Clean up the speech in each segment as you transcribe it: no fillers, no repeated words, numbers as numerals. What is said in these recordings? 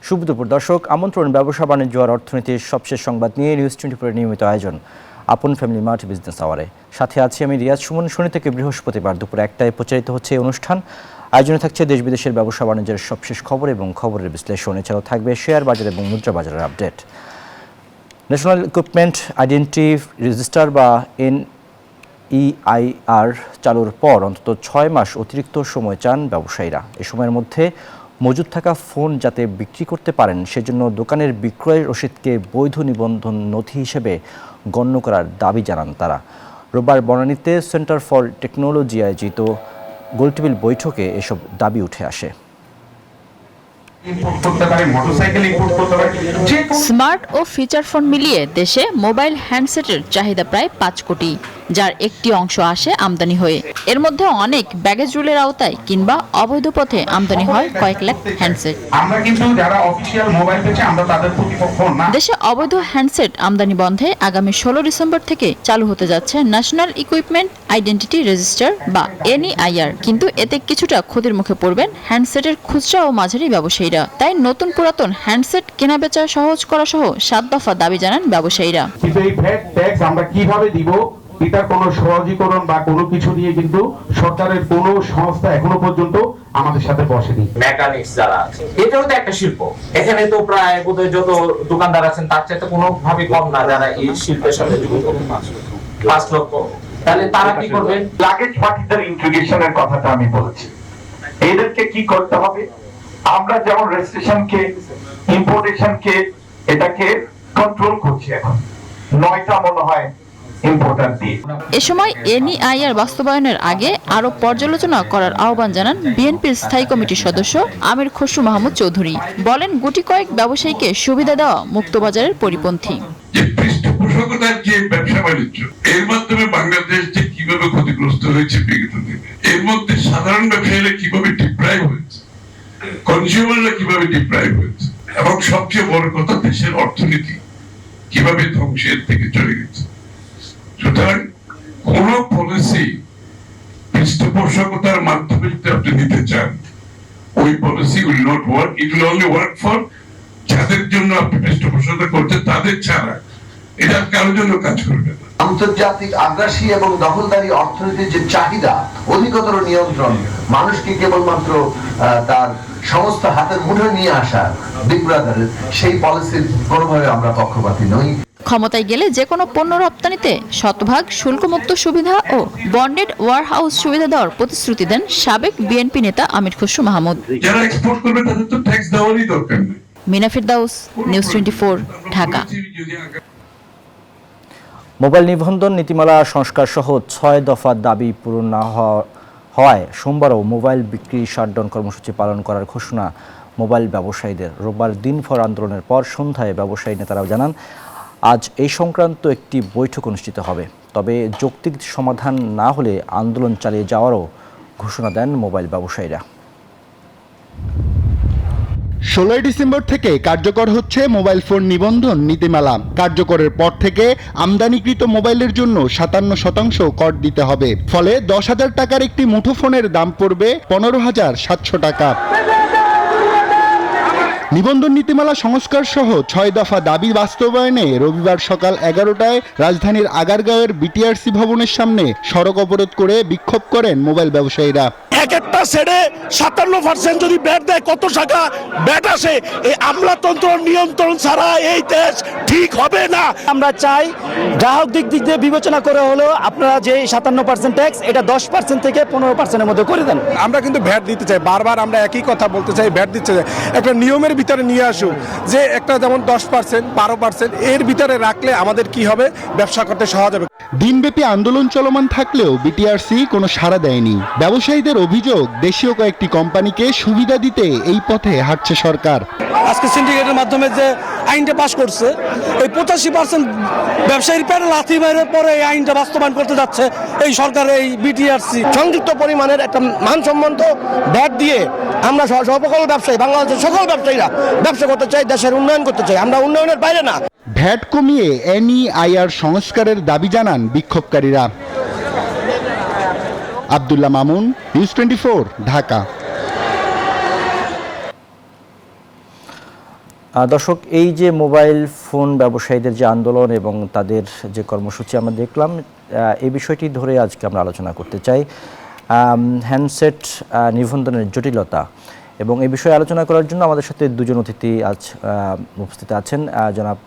শুভ দুপুর দর্শক, আমন্ত্রণ ব্যবসা বাণিজ্য আর অর্থনীতির সবশেষ সংবাদ নিয়ে নিউজ 24 নিয়মিত আয়োজন আপন ফ্যামিলি মার্ট বিজনেস আওয়ারে। সাথে আছি আমি রিয়াজ সুমন। শনি থেকে বৃহস্পতিবার দুপুর 1টায় প্রচারিত হচ্ছে এই অনুষ্ঠান। আয়োজনে থাকছে দেশ বিদেশের ব্যবসা বাণিজ্যের সবশেষ খবর এবং খবরের বিশ্লেষণ। এছাড়াও থাকবে শেয়ার বাজার এবং মুদ্রা বাজারের update. National equipment identity register বা NEIR চালুর পর অন্তত 6 মাস অতিরিক্ত সময় চান ব্যবসায়ীরা। এ সময়ের মধ্যে মজুদ থাকা ফোন যাতে বিক্রি করতে পারেন সেজন্য দোকানের বিক্রয় রসিদকে বৈধ নিবন্ধন নথি হিসেবে গণ্য করার দাবি জানান তারা। রোববার বনানীতে সেন্টার ফর টেকনোলজি আয়োজিত গোলটেবিল বৈঠকে এসব দাবি উঠে আসে। স্মার্ট ও ফিচার ফোন মিলিয়ে দেশে মোবাইল হ্যান্ডসেটের চাহিদা প্রায় 5 কোটি, যার একটি অংশ আসে আমদানি হয়ে। এর মধ্যে অনেক ব্যাগেজ রুলের আওতায় কিংবা অবৈধ পথে আমদানি হয় কয়েক লাখ হ্যান্ডসেট। আমরা কিন্তু যারা অফিশিয়াল মোবাইল পেয়েছে আমরা তাদের প্রতিপক্ষ না। দেশে অবৈধ হ্যান্ডসেট আমদানি বন্ধে আগামী 16 ডিসেম্বর থেকে চালু হতে যাচ্ছে ন্যাশনাল ইকুইপমেন্ট আইডেন্টিটি রেজিস্টার বা NEIR। কিন্তু এতে কিছুটা ক্ষতির মুখে পড়বেন হ্যান্ডসেটের খুচরা ও মাঝারি ব্যবসায়ীরা। তাই নতুন পুরাতন হ্যান্ডসেট কেনাবেচা সহজ করা সহ 7 দফা দাবি জানান ব্যবসায়ীরা। কিন্তু এই ভ্যাট ট্যাক্স আমরা কিভাবে দিব, এটার কোনো সহজীকরণ বা কোনো কিছু নিয়ে কিন্তু সরকারের কোনো সংস্থা এখনো পর্যন্ত আমাদের সাথে বসেনি। মেকানিক্স যারা আছে, এটাও তো একটা শিল্প। এখানে তো প্রায় বোধহয় যত দোকানদার আছেন তার চাইতে কোনোভাবে কম না যারা এই শিল্পের সাথে যুক্ত। 5 লক্ষ, তাহলে তারা কি করবে? লাগেজ পার্টিদের ইন্টিগ্রেশনের কথাটা আমি বলেছি। এদেরকে কি করতে হবে? আমরা যেমন রেজিস্ট্রেশনকে, ইম্পোর্টেশনকে, এটাকে কন্ট্রোল করছি এখন। 9টা মনে হয় ইম্পোর্টার দিয়ে। এ সময় NEIR বাস্তবায়নের আগে আরো পর্যালোচনা করার আহ্বান জানান বিএনপির স্থায়ী কমিটির সদস্য আমির খসরু মাহমুদ চৌধুরী। বলেন, গুটি কয়েক ব্যবসায়ীকে সুবিধা দেওয়া মুক্তবাজারের পরিপন্থী। পৃষ্ঠপোষকতার যে ব্যবসা বাণিজ্য, এর মাধ্যমে বাংলাদেশ যে কিভাবে ক্ষতিগ্রস্ত হয়েছে বিগত দিনে, এর মধ্যে সাধারণ ব্যবসায়ীরা কিভাবে ডিপ্রাইভ হয়েছে, কনজিউমাররা কিভাবে ডিপ্রাইভ হয়েছে, এবং সবচেয়ে বড় কথা দেশের অর্থনীতি কিভাবে ধ্বংসের থেকে চলে গেছে। সুতরাং কোন পলিসি পৃষ্ঠপোষকতার মাধ্যমে যদি আপনি নিতে চান, ওই policy will not work. It will only work for যাদের জন্য আপনি পৃষ্ঠপোষকতা করতে, তাদের ছাড়া এটা কারোর জন্য কাজ করবে না। আন্তর্জাতিক আগ্রাসী এবং দখলদারি অর্থনীতির যে চাহিদা, অধিকতর নিয়ন্ত্রণ, মানুষকে কেবলমাত্র তার সমস্ত হাতের মুঠোয় নিয়ে আসা বিগ ব্রাদারের সেই পলিসির কোনোভাবে আমরা পক্ষপাতী নই। ক্ষমতায় গেলে যে কোনো পণ্য রপ্তানিতে শতভাগ শুল্কমুক্ত সুবিধা ও বন্ডেড ওয়ারহাউস সুবিধা দেওয়ার প্রতিশ্রুতি দেন সাবেক বিএনপি নেতা আমির খসরু মাহমুদ। যারা এক্সপোর্ট করবে তাদের তো ট্যাক্স দেওয়ারই দরকার নেই। মিনা ফিরদাউস, নিউজ 24, ঢাকা। মোবাইল নিবন্ধন নীতিমালা সংস্কার সহ 6 দফা দাবি পূরণ না হওয়ায় সোমবারও মোবাইল বিক্রি শাটডাউন কর্মসূচি পালন করার ঘোষণা মোবাইল ব্যবসায়ীদের। রোববার দিনভর আন্দোলনের পর সন্ধ্যায় ব্যবসায়ী নেতারাও জানান আজ এই সংক্রান্ত একটি বৈঠক অনুষ্ঠিত হবে। তবে যৌক্তিক সমাধান না হলে আন্দোলন চালিয়ে যাওয়ারও ঘোষণা দেন মোবাইল ব্যবসায়ীরা। 16 ডিসেম্বর থেকে কার্যকর হচ্ছে মোবাইল ফোন নিবন্ধন নীতিমালা। কার্যকরের পর থেকে আমদানিকৃত মোবাইলের জন্য 57% কর দিতে হবে। ফলে 10,000 টাকার একটি মুঠোফোনের দাম পড়বে 15,700 টাকা। নিবন্ধন নীতিমালা সংস্কার সহ 6 দফা দাবি বাস্তবায়নে রবিবার সকাল 11টায় রাজধানীর আগারগাঁওয়ের বিটিআরসি ভবনের সামনে সড়ক অবরোধ করে বিক্ষোভ করেন মোবাইল ব্যবসায়ীরা। একটা সেটে 57% যদি ব্যাট দেয়, কত টাকা ব্যাট আসে? এই আমলাতন্ত্র নিয়ন্ত্রণ ছাড়া এই দেশ ঠিক হবে না। আমরা চাই গ্রাহক দিক দিয়ে বিবেচনা করে হলো আপনারা যে 57% ট্যাক্স, এটা 10% থেকে 15%-এর মধ্যে করে দেন। আমরা কিন্তু ভ্যাট দিতে চাই, বারবার আমরা একই কথা বলতে চাই, ভ্যাট দিতে চাই। একটা নিয়মের ভিতরে নিয়ে আসুন, যে একটা যেমন 10%, 12% এর ভিতরে রাখলে আমাদের কি হবে, ব্যবসা করতে সহজ হবে। দিনব্যাপী আন্দোলন চলমান থাকলেও বিটিআরসি কোনো সাড়া দেয়নি। ব্যবসায়ীদের অভিযোগ, দেশীয় কয়েকটি কোম্পানিকে সুবিধা দিতে এই পথে হাঁটছে সরকার। আজকে সিন্ডিকেটের মাধ্যমে যে আইনটা পাশ করছে, এই 85% ব্যবসায়ীর প্যানেল লাথি মারের পরে এই আইনটা বাস্তবায়ন করতে যাচ্ছে এই সরকার, এই বিটিআরসি। সংযুক্ত পরিমাণের একটা মানসম্মত ভ্যাট দিয়ে আমরা সকল ব্যবসায়ী, বাংলাদেশের সকল ব্যবসায়ীরা ব্যবসা করতে চাই, দেশের উন্নয়ন করতে চাই, আমরা উন্নয়নের বাইরে না। ভ্যাট কমিয়ে NEIR সংস্কারের দাবি জানান বিক্ষোভকারীরা। আব্দুল্লাহ মামুন, নিউজ 24, ঢাকা। দর্শক, এই যে মোবাইল ফোন ব্যবসায়ীদের যে আন্দোলন এবং তাদের যে কর্মসূচি আমরা দেখলাম, এই বিষয়টি ধরে আজকে আমরা আলোচনা করতে চাই। হ্যান্ডসেট নিবন্ধনের জটিলতা এবং এই বিষয়ে আলোচনা করার জন্য আমাদের সাথে দুজন অতিথি আজ উপস্থিত আছেন। জনাব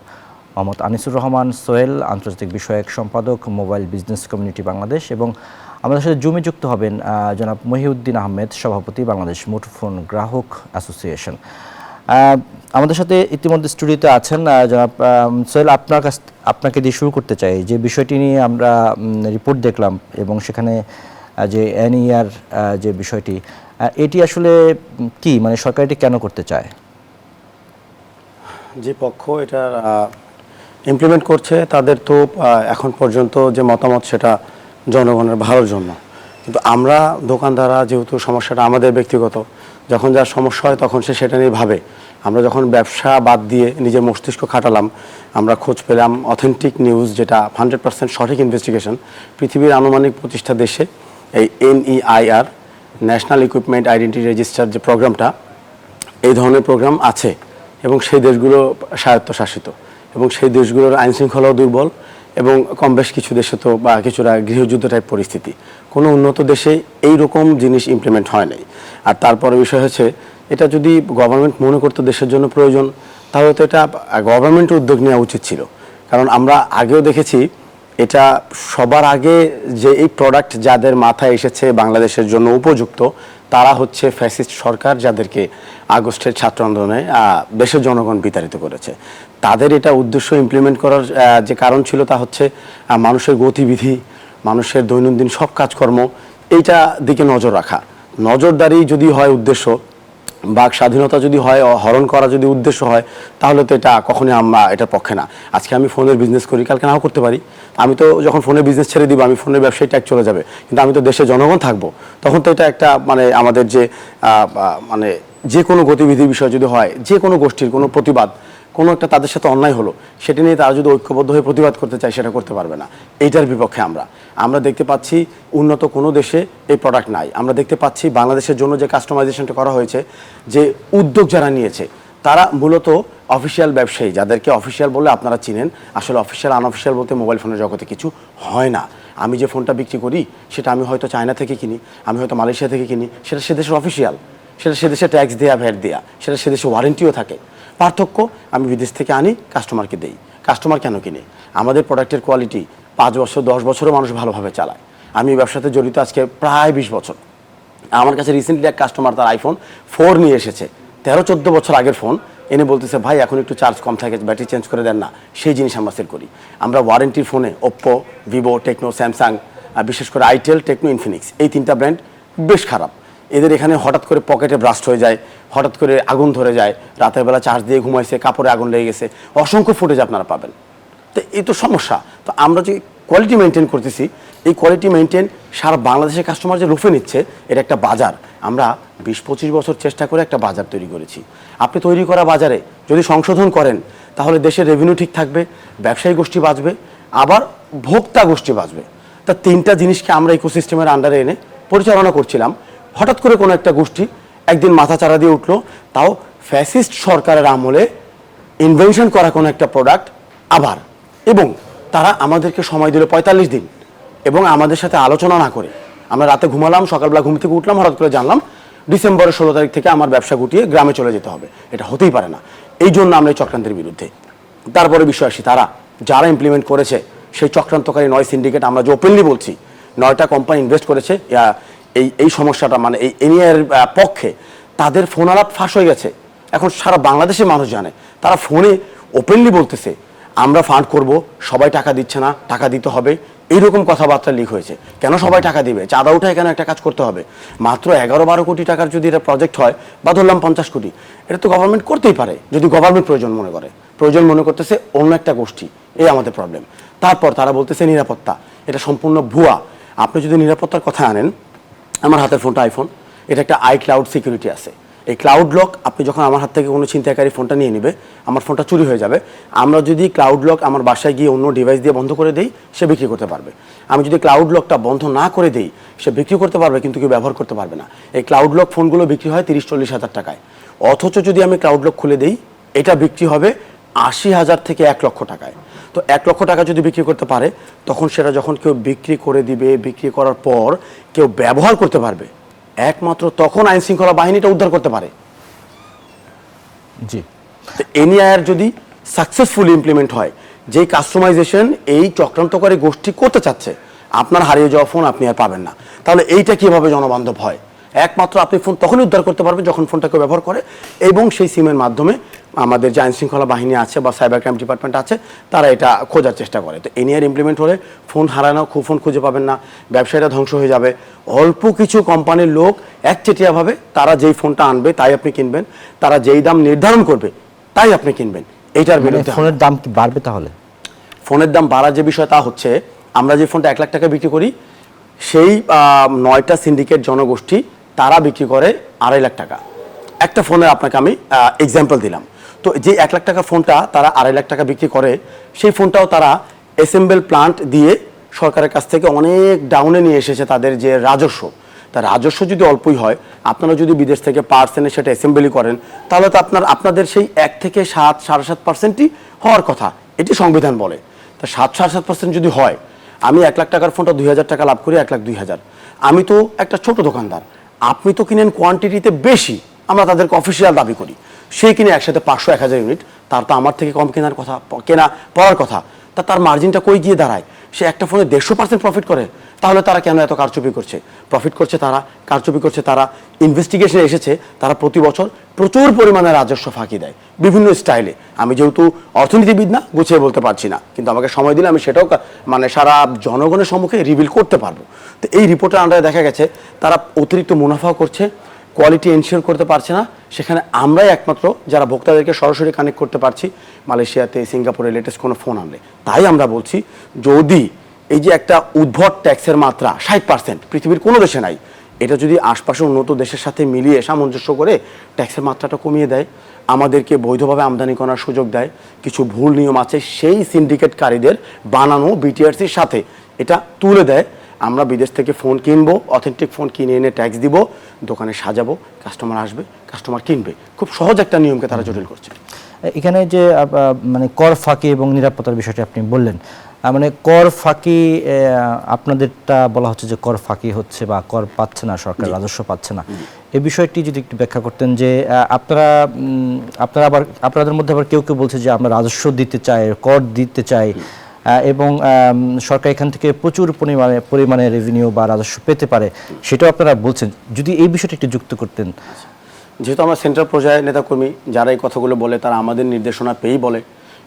মোহাম্মদ আনিসুর রহমান সোহেল, আন্তর্জাতিক বিষয়ক সম্পাদক, মোবাইল বিজনেস কমিউনিটি বাংলাদেশ, এবং আমাদের সাথে জুমে যুক্ত হবেন জনাব মহিউদ্দিন আহমেদ, সভাপতি, বাংলাদেশ মুঠোফোন গ্রাহক অ্যাসোসিয়েশন। আমাদের সাথে ইতিমধ্যে স্টুডিওতে আছেন জনাব সোহেল। আপনাকে দিয়ে শুরু করতে চাই। যে বিষয়টি নিয়ে আমরা রিপোর্ট দেখলাম এবং সেখানে যে এনইআর যে বিষয়টি, এটি আসলে কি, মানে সরকার এটি কেন করতে চায়? যে পক্ষ এটা ইমপ্লিমেন্ট করছে তাদের তো এখন পর্যন্ত যে মতামত সেটা জনগণের ভালোর জন্য, কিন্তু আমরা দোকানদাররা যেহেতু সমস্যাটা আমাদের ব্যক্তিগত, যখন যার সমস্যা হয় তখন সে সেটা নিয়ে ভাবে। আমরা যখন ব্যবসা বাদ দিয়ে নিজের মস্তিষ্ক খাটালাম, আমরা খোঁজ পেলাম অথেন্টিক নিউজ, যেটা 100% সঠিক ইনভেস্টিগেশন। পৃথিবীর আনুমানিক 25টা দেশে এই NEIR, national equipment identity register যে প্রোগ্রামটা, এই ধরনের প্রোগ্রাম আছে এবং সেই দেশগুলো স্বায়ত্তশাসিত এবং সেই দেশগুলোর আইনশৃঙ্খলাও দুর্বল এবং কম বেশ কিছু দেশে তো বা কিছুটা গৃহযুদ্ধ টাইপ পরিস্থিতি। কোনো উন্নত দেশে এই রকম জিনিস ইমপ্লিমেন্ট হয় নাই। আর তারপরে বিষয় হচ্ছে, এটা যদি গভর্নমেন্ট মনে করতো দেশের জন্য প্রয়োজন, তাহলে তো এটা গভর্নমেন্টের উদ্যোগ নেওয়া উচিত ছিল। কারণ আমরা আগেও দেখেছি, এটা সবার আগে যে এই প্রোডাক্ট যাদের মাথায় এসেছে বাংলাদেশের জন্য উপযুক্ত, তারা হচ্ছে ফ্যাসিস্ট সরকার, যাদেরকে আগস্টের ছাত্র আন্দোলনে দেশের জনগণ বিতাড়িত করেছে। তাদের এটা উদ্দেশ্য ইমপ্লিমেন্ট করার যে কারণ ছিল তা হচ্ছে মানুষের গতিবিধি, মানুষের দৈনন্দিন সব কাজকর্ম, এইটা দিকে নজর রাখা। নজরদারি যদি হয় উদ্দেশ্য, বাক স্বাধীনতা যদি হয়, হরণ করা যদি উদ্দেশ্য হয়, তাহলে তো এটা কখনোই আমরা এটার পক্ষে না। আজকে আমি ফোনের বিজনেস করি, কালকে নাও করতে পারি। আমি তো যখন ফোনের বিজনেস ছেড়ে দিব, আমি ফোনের ব্যবসায়ী ট্যাগ চলে যাবে, কিন্তু আমি তো দেশে জনগণ থাকবো। তখন তো এটা একটা মানে আমাদের যে মানে যে কোনো গতিবিধির বিষয় যদি হয়, যে কোনো গোষ্ঠীর কোনো প্রতিবাদ, কোনো একটা তাদের সাথে অন্যায় হলো, সেটা নিয়ে তারা যদি ঐক্যবদ্ধ হয়ে প্রতিবাদ করতে চায়, সেটা করতে পারবে না। এইটার বিপক্ষে আমরা দেখতে পাচ্ছি উন্নত কোনো দেশে এই প্রোডাক্ট নাই। আমরা দেখতে পাচ্ছি বাংলাদেশের জন্য যে কাস্টমাইজেশনটা করা হয়েছে, যে উদ্যোগ যারা নিয়েছে, তারা মূলত অফিসিয়াল ব্যবসায়ী, যাদেরকে অফিসিয়াল বলে আপনারা চিনেন। আসলে অফিসিয়াল আনঅফিসিয়াল বলতে মোবাইল ফোনের জগতে কিছু হয় না। আমি যে ফোনটা বিক্রি করি, সেটা আমি হয়তো চায়না থেকে কিনি, আমি হয়তো মালয়েশিয়া থেকে কিনি, সেটা সে দেশের অফিসিয়াল, সেটা সে দেশে ট্যাক্স দেয়া, ভ্যাট দেয়া, সেটা সে দেশে ওয়ারেন্টিও থাকে। পার্থক্য, আমি বিদেশ থেকে আনি, কাস্টমারকে দেই। কাস্টমার কেন কিনে? আমাদের প্রোডাক্টের কোয়ালিটি 5 বছর 10 বছরও মানুষ ভালোভাবে চালায়। আমি এই ব্যবসাতে জড়িত আজকে প্রায় 20 বছর। আমার কাছে রিসেন্টলি এক কাস্টমার তার আইফোন 4 নিয়ে এসেছে, 13-14 বছর আগের ফোন, এনে বলতেছে ভাই এখন একটু চার্জ কম থাকে, ব্যাটারি চেঞ্জ করে দেন না। সেই জিনিস আমরা সেল করি। আমরা ওয়ারেন্টির ফোনে ওপ্পো, ভিভো, টেকনো, স্যামসাং, বিশেষ করে আইটেল, টেকনো, ইনফিনিক্স, এই 3টা ব্র্যান্ড বেশ খারাপ। এদের এখানে হঠাৎ করে পকেটে ব্রাস্ট হয়ে যায়, হঠাৎ করে আগুন ধরে যায়, রাতের বেলা চার্জ দিয়ে ঘুমাইছে, কাপড়ে আগুন লেগে গেছে, অসংখ্য ফুটেজ আপনারা পাবেন। তো এই তো সমস্যা। তো আমরা যে কোয়ালিটি মেনটেন করতেছি, এই কোয়ালিটি মেনটেন সারা বাংলাদেশের কাস্টমার যে লুফে নিচ্ছে, এটা একটা বাজার। আমরা 20-25 বছর চেষ্টা করে একটা বাজার তৈরি করেছি। আপনি তৈরি করা বাজারে যদি সংশোধন করেন, তাহলে দেশের রেভিনিউ ঠিক থাকবে, ব্যবসায়ী গোষ্ঠী বাঁচবে, আবার ভোক্তা গোষ্ঠী বাঁচবে। তা 3টা জিনিসকে আমরা ইকোসিস্টেমের আন্ডারে এনে পরিচালনা করছিলাম। হঠাৎ করে কোনো একটা গোষ্ঠী একদিন মাথা চারা দিয়ে উঠলো, তাও ফ্যাসিস্ট সরকারের আমলে ইনভেনশন করা কোনো একটা প্রোডাক্ট আবার, এবং তারা আমাদেরকে সময় দিল 45 দিন, এবং আমাদের সাথে আলোচনা না করে। আমরা রাতে ঘুমালাম, সকালবেলা ঘুম থেকে উঠলাম, হঠাৎ করে জানলাম ডিসেম্বরের 16 তারিখ থেকে আমার ব্যবসা গুটিয়ে গ্রামে চলে যেতে হবে। এটা হতেই পারে না। এই জন্য আমরা এই চক্রান্তের বিরুদ্ধে। তারপরে বিষয় আসি, যারা ইমপ্লিমেন্ট করেছে সেই চক্রান্তকারী 9 সিন্ডিকেট, আমরা যে ওপেনলি বলছি 9টা কোম্পানি ইনভেস্ট করেছে এই সমস্যাটা, মানে এই এনইআর পক্ষে। তাদের ফোন আলাপ ফাঁস হয়ে গেছে, এখন সারা বাংলাদেশের মানুষ জানে। তারা ফোনে ওপেনলি বলতেছে আমরা ফান্ড করব, সবাই টাকা দিচ্ছে না, টাকা দিতে হবে, এইরকম কথাবার্তা লিক হয়েছে। কেন সবাই টাকা দিবে? চাঁদা উঠায় কেন একটা কাজ করতে হবে? মাত্র 11-12 কোটি টাকার যদি এটা প্রজেক্ট হয়, বা ধরলাম 50 কোটি, এটা তো গভর্নমেন্ট করতেই পারে যদি গভর্নমেন্ট প্রয়োজন মনে করে। প্রয়োজন মনে করতেছে অন্য একটা গোষ্ঠী, এই আমাদের প্রবলেম। তারপর তারা বলতেছে নিরাপত্তা, এটা সম্পূর্ণ ভুয়া। আপনি যদি নিরাপত্তার কথা আনেন, আমার হাতের ফোনটা আইফোন, এটা একটা iCloud সিকিউরিটি আছে। এই ক্লাউড লক, আপনি যখন আমার হাত থেকে কোনো ছিনতাইকারী ফোনটা নিয়ে নেবে, আমার ফোনটা চুরি হয়ে যাবে। আমরা যদি ক্লাউড লক আমার বাসায় গিয়ে অন্য ডিভাইস দিয়ে বন্ধ করে দেই, সে বিক্রি করতে পারবে। আমি যদি ক্লাউড লকটা বন্ধ না করে দেই, সে বিক্রি করতে পারবে, কিন্তু কেউ ব্যবহার করতে পারবে না। এই ক্লাউড লক ফোনগুলো বিক্রি হয় 30-40 হাজার টাকায়। অথচ যদি আমি ক্লাউড লক খুলে দেই, এটা বিক্রি হবে ৮০,০০০ থেকে ১ লক্ষ টাকায়। তো ১ লক্ষ টাকা যদি বিক্রি করতে পারে, তখন সেটা যখন কেউ বিক্রি করে দিবে, বিক্রি করার পর কেউ ব্যবহার করতে পারবে, একমাত্র তখন আইন শৃঙ্খলা বাহিনীটা উদ্ধার করতে পারে। জি, এনআইআর যদি সাকসেসফুলি ইমপ্লিমেন্ট হয়, যেই কাস্টমাইজেশন এই চক্রান্তকারী গোষ্ঠী করতে চাচ্ছে, আপনার হারিয়ে যাওয়া ফোন আপনি আর পাবেন না, তাহলে এইটা কিভাবে জনবান্ধব হয়? একমাত্র আপনি ফোন তখনই উদ্ধার করতে পারবেন যখন ফোনটাকে ব্যবহার করে, এবং সেই সিমের মাধ্যমে আমাদের যে আইন শৃঙ্খলা বাহিনী আছে বা সাইবার ক্রাইম ডিপার্টমেন্ট আছে, তারা এটা খোঁজার চেষ্টা করে। তো এনআইআর ইমপ্লিমেন্ট হলে ফোন হারানো, ফোন খুঁজে পাবেন না, ব্যবসায়ীরা ধ্বংস হয়ে যাবে। অল্প কিছু কোম্পানির লোক একচেটিয়াভাবে তারা যেই ফোনটা আনবে তাই আপনি কিনবেন, তারা যেই দাম নির্ধারণ করবে তাই আপনি কিনবেন। এইটার বিরুদ্ধে ফোনের দাম কি বাড়বে? তাহলে ফোনের দাম বাড়ার যে বিষয় তা হচ্ছে, আমরা যে ফোনটা ১ লাখ টাকা বিক্রি করি, সেই ৯টা সিন্ডিকেট জনগোষ্ঠী তারা বিক্রি করে ২.৫ লাখ টাকা। একটা ফোনের আপনাকে আমি এক্সাম্পল দিলাম। তো যে ১ লাখ টাকার ফোনটা তারা ২.৫ লাখ টাকা বিক্রি করে, সেই ফোনটাও তারা অ্যাসেম্বল প্লান্ট দিয়ে সরকারের কাছ থেকে অনেক ডাউনে নিয়ে এসেছে তাদের যে রাজস্ব। তা রাজস্ব যদি অল্পই হয়, আপনারা যদি বিদেশ থেকে পার্টস এনে সেটা অ্যাসেম্বলি করেন, তাহলে তো আপনাদের সেই ১ থেকে ৭, ৭.৫% হওয়ার কথা, এটি সংবিধান বলে। তা ৭.৫% যদি হয়, আমি ১ লাখ টাকার ফোনটা ২,০০০ টাকা লাভ করি, ১,২০,০০০। আমি তো একটা ছোট দোকানদার, আপনি তো কিনেন কোয়ান্টিটিতে বেশি, আমরা তাদেরকে অফিসিয়াল দাবি করি, সে কিনে একসাথে ৫০০-১,০০০ ইউনিট, তার তো আমার থেকে কম কেনার কথা, পড়ার কথা, তার মার্জিনটা কই গিয়ে দাঁড়ায়? সে একটা ফোনে ১৫০% প্রফিট করে, তাহলে তারা কেন এত কারচুপি করছে? প্রফিট করছে তারা, কারচুপি করছে তারা। ইনভেস্টিগেশনে এসেছে তারা প্রতি বছর প্রচুর পরিমাণে রাজস্ব ফাঁকি দেয় বিভিন্ন স্টাইলে। আমি যেহেতু অর্থনীতিবিদ না, গুছিয়ে বলতে পারছি না, কিন্তু আমাকে সময় দিলে আমি সেটাও সারা জনগণের সম্মুখে রিভিল করতে পারবো। তো এই রিপোর্টের আন্ডারে দেখা গেছে তারা অতিরিক্ত মুনাফাও করছে, কোয়ালিটি এনশিওর করতে পারছে না। সেখানে আমরাই একমাত্র যারা ভোক্তাদেরকে সরাসরি কানেক্ট করতে পারছি, মালয়েশিয়াতে, সিঙ্গাপুরে লেটেস্ট কোনো ফোন আনলে। তাই আমরা বলছি, যদি এই যে একটা উদ্ভট ট্যাক্সের মাত্রা ৬০%, পৃথিবীর কোনো দেশে নাই, এটা যদি আশপাশে উন্নত দেশের সাথে মিলিয়ে সামঞ্জস্য করে ট্যাক্সের মাত্রাটা কমিয়ে দেয়, আমাদেরকে বৈধভাবে আমদানি করার সুযোগ দেয়, কিছু ভুল নিয়ম আছে সেই সিন্ডিকেটকারীদের বানানো বিটিআরসির সাথে এটা তুলে দেয়, আমরা বিদেশ থেকে ফোন কিনবো, অথেন্টিক ফোন কিনে এনে ট্যাক্স দিব, দোকানে সাজাবো, কাস্টমার আসবে, কাস্টমার কিনবে। খুব সহজ একটা নিয়মকে তারা জটিল করছে। এখানে যে কর ফাঁকি এবং নিরাপত্তার বিষয়টি আপনি বললেন, কর ফাঁকি, আপনাদেরটা বলা হচ্ছে যে কর ফাঁকি হচ্ছে বা কর পাচ্ছে না সরকার, রাজস্ব পাচ্ছে না, এই বিষয়টি যদি একটু ব্যাখ্যা করতেন। যে আপনাদের মধ্যে আবার কেউ কেউ বলছে যে আমরা রাজস্ব দিতে চাই, কর দিতে চাই, এবং সরকার এখান থেকে প্রচুর পরিমাণে রেভিনিউ বা রাজস্ব পেতে পারে, সেটাও আপনারা বলছেন। যদি এই বিষয়টা একটু যুক্ত করতেন। যেহেতু আমরা সেন্ট্রাল পর্যায়ের নেতাকর্মী, যারা এই কথাগুলো বলে তারা আমাদের নির্দেশনা পেয়েই বলে,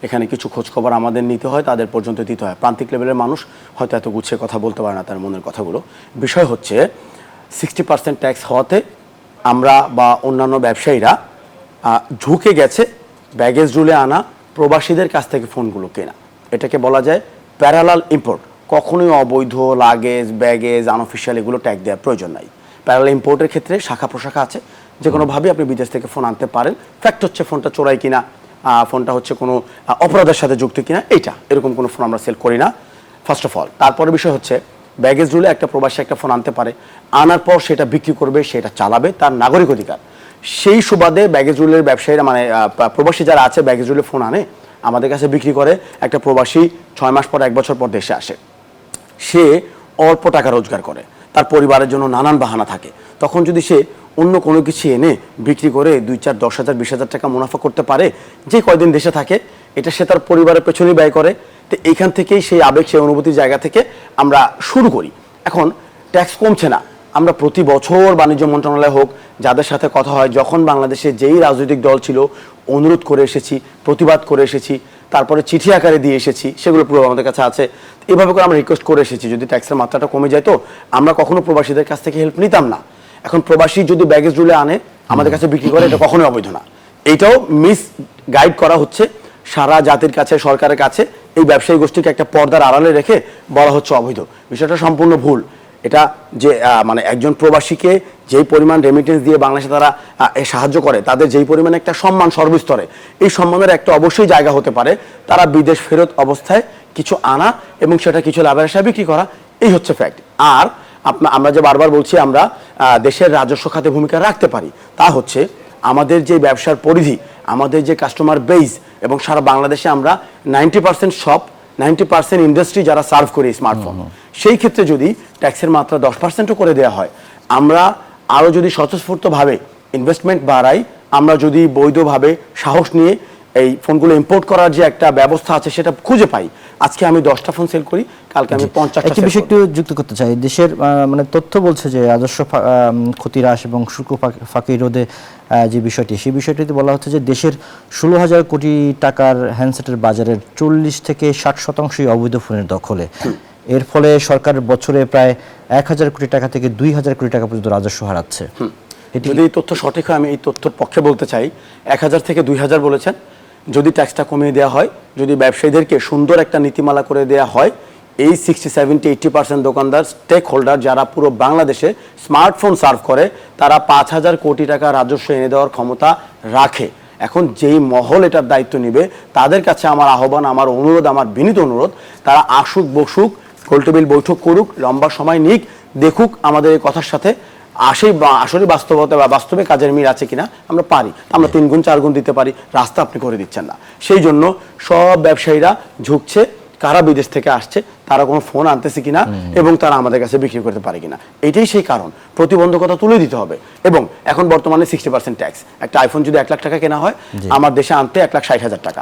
এখানে কিছু খোঁজখবর আমাদের নিতে হয়, তাদের পর্যন্ত দিতে হয়। প্রান্তিক লেভেলের মানুষ হয়তো এত গুছিয়ে কথা বলতে পারে না তার মনের কথাগুলো। বিষয় হচ্ছে 60% ট্যাক্স হওয়াতে আমরা বা অন্যান্য ব্যবসায়ীরা ঝুঁকে গেছে ব্যাগেজ রুলে আনা প্রবাসীদের কাছ থেকে ফোনগুলো কেনা। এটাকে বলা যায় প্যারালাল ইম্পোর্ট। কখনোই অবৈধ লাগেজ, ব্যাগেজ, আনঅফিসিয়াল এগুলো ট্যাগ দেওয়ার প্রয়োজন নাই। প্যারালাল ইম্পোর্টের ক্ষেত্রে শাখা প্রশাখা আছে, যে কোনোভাবে আপনি বিদেশ থেকে ফোন আনতে পারেন। ফ্যাক্ট হচ্ছে ফোনটা চোরাই কিনা, ফোনটা হচ্ছে কোনো অপরাধের সাথে যুক্ত কিনা, এরকম কোনো ফোন আমরা সেল করি না, ফার্স্ট অফ অল। তারপরে বিষয় হচ্ছে ব্যাগেজ রুলে একটা প্রবাসী একটা ফোন আনতে পারে, আনার পর সেটা বিক্রি করবে, সেটা চালাবে, তার নাগরিক অধিকার। সেই সুবাদে ব্যাগেজ রুলের ব্যবসায়ীরা প্রবাসী যারা আছে ব্যাগেজ রুলে ফোন আনে, আমাদের কাছে বিক্রি করে। একটা প্রবাসী ৬ মাস পর, ১ বছর পর দেশে আসে, সে অল্প টাকা রোজগার করে, তার পরিবারের জন্য নানান বাহানা থাকে। তখন যদি সে অন্য কোনো কিছু এনে বিক্রি করে ২, ৪, ১০ হাজার, ২০ হাজার টাকা মুনাফা করতে পারে, যে কয়দিন দেশে থাকে, এটা সে তার পরিবারের পেছনেই ব্যয় করে। তো এইখান থেকেই সেই আবেগ, সেই অনুভূতির জায়গা থেকে আমরা শুরু করি। এখন ট্যাক্স কমছে না, আমরা প্রতি বছর বাণিজ্য মন্ত্রণালয় হোক, যাদের সাথে কথা হয়, যখন বাংলাদেশে যেই রাজনৈতিক দল ছিল, অনুরোধ করে এসেছি, প্রতিবাদ করে এসেছি, তারপরে চিঠি আকারে দিয়ে এসেছি, সেগুলো পুরো আমাদের কাছে আছে। এভাবে করে আমরা রিকোয়েস্ট করে এসেছি যদি ট্যাক্সের মাত্রাটা কমে যায়। তো আমরা কখনো প্রবাসীদের কাছ থেকে হেল্প নিতাম না। এখন প্রবাসী যদি ব্যাগেজ রুলে আনে, আমাদের কাছে বিক্রি করে, এটা কখনোই অবৈধ না। এইটাও মিস গাইড করা হচ্ছে সারা জাতির কাছে, সরকারের কাছে। এই ব্যবসায়ী গোষ্ঠীকে একটা পর্দার আড়ালে রেখে বলা হচ্ছে অবৈধ। বিষয়টা সম্পূর্ণ ভুল। এটা যে একজন প্রবাসীকে যেই পরিমাণ রেমিটেন্স দিয়ে বাংলাদেশে তারা সাহায্য করে, তাদের যেই পরিমাণ একটা সম্মান সর্বস্তরে, এই সম্মানের একটা অবশ্যই জায়গা হতে পারে তারা বিদেশ ফেরত অবস্থায় কিছু আনা এবং সেটা কিছু লাভের আশায় বিক্রি করা, এই হচ্ছে ফ্যাক্ট। আর আমরা যে বারবার বলছি আমরা দেশের রাজস্ব খাতে ভূমিকা রাখতে পারি, তা হচ্ছে আমাদের যে ব্যবসার পরিধি, আমাদের যে কাস্টমার বেস, এবং সারা বাংলাদেশে আমরা 90% শপ, 90% ইন্ডাস্ট্রি যারা সার্ভ করে স্মার্টফোন, সেই ক্ষেত্রে যদি ট্যাক্সের মাত্রা 10%ও করে দেওয়া হয়, আমরা আরও যদি স্বতঃস্ফূর্তভাবে ইনভেস্টমেন্ট বাড়াই, আমরা যদি বৈধভাবে সাহস নিয়ে এই ফোনগুলো ইম্পোর্ট করার যে একটা ব্যবস্থা আছে সেটা খুঁজে পাই, আজকে আমি 10টা ফোন সেল করি, কালকে আমি 50টা। একটি বিষয় একটু যুক্ত করতে চাই, দেশের মানে তথ্য বলছে যে রাজস্ব ক্ষতি হ্রাস এবং শুল্ক ফাঁকি রোধে যে বিষয়টি, সেই বিষয়টিতে বলা হচ্ছে যে দেশের 16,000 কোটি টাকার হ্যান্ডসেটের বাজারের 40 থেকে 60% অবৈধ ফোনের দখলে। এর ফলে সরকার বছরে প্রায় 1,000 কোটি টাকা থেকে 2,000 কোটি টাকা পর্যন্ত রাজস্ব হারাচ্ছে। যদি এই তথ্য সঠিক হয়, আমি এই তথ্যের পক্ষে বলতে চাই, 1,000 থেকে 2,000 বলেছেন। যদি ট্যাক্সটা কমিয়ে দেওয়া হয়, যদি ব্যবসায়ীদেরকে সুন্দর একটা নীতিমালা করে দেওয়া হয়, এই 60-70-80% দোকানদার, স্টেক হোল্ডার যারা পুরো বাংলাদেশে স্মার্টফোন সার্ভ করে, তারা 5,000 কোটি টাকা রাজস্ব এনে দেওয়ার ক্ষমতা রাখে। এখন যেই মহল এটার দায়িত্ব নেবে, তাদের কাছে আমার আহ্বান, আমার অনুরোধ, আমার বিনীত অনুরোধ, তারা আসুক, বসুক, গোলটেবিল বৈঠক করুক, লম্বা সময় নিক, দেখুক আমাদের এই কথার সাথে আসলে বাস্তবতা বা বাস্তবে কাজের মিল আছে কিনা। আমরা পারি, আমরা 3 গুণ 4 গুণ দিতে পারি, রাস্তা আপনি করে দিচ্ছেন না। সেই জন্য সব ব্যবসায়ীরা ঝুঁকছে, কারা বিদেশ থেকে আসছে, তারা কোনো ফোন আনতেছে কিনা এবং তারা আমাদের কাছে বিক্রি করতে পারে কিনা, এটাই সেই কারণ। প্রতিবন্ধকতা তুলে দিতে হবে। এবং এখন বর্তমানে 60% ট্যাক্স, একটা আইফোন যদি 1 লাখ টাকা কেনা হয়, আমার দেশে আনতে 1,60,000 টাকা।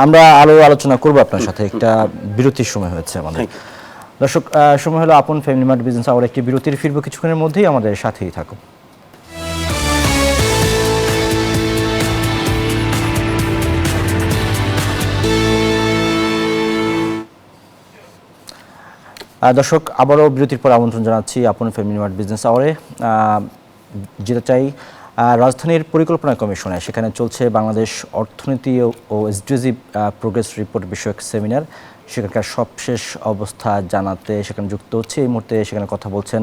আমরা আলোচনা করবো আপনার সাথে, একটা বিরতির সময় হয়েছে আমাদের। দর্শক, সময় হলো আপন ফ্যামিলি মার্ট বিজনেস আওয়ার, একটি বিরতির ফিরবো কিছুক্ষণের মধ্যেই, আমাদের সাথেই থাকুন। দর্শক, আবারও বিরতির পর আমন্ত্রণ জানাচ্ছি আপন ফ্যামিলি মার্ট বিজনেস আওয়ারে। যেতে চাই রাজধানীর পরিকল্পনা কমিশনে, সেখানে চলছে বাংলাদেশ অর্থনীতি ও এসডিজি প্রোগ্রেস রিপোর্ট বিষয়ক সেমিনার। সেখানকার সবশেষ অবস্থা জানাতে সেখানে যুক্ত হচ্ছে এই মুহূর্তে। সেখানে কথা বলছেন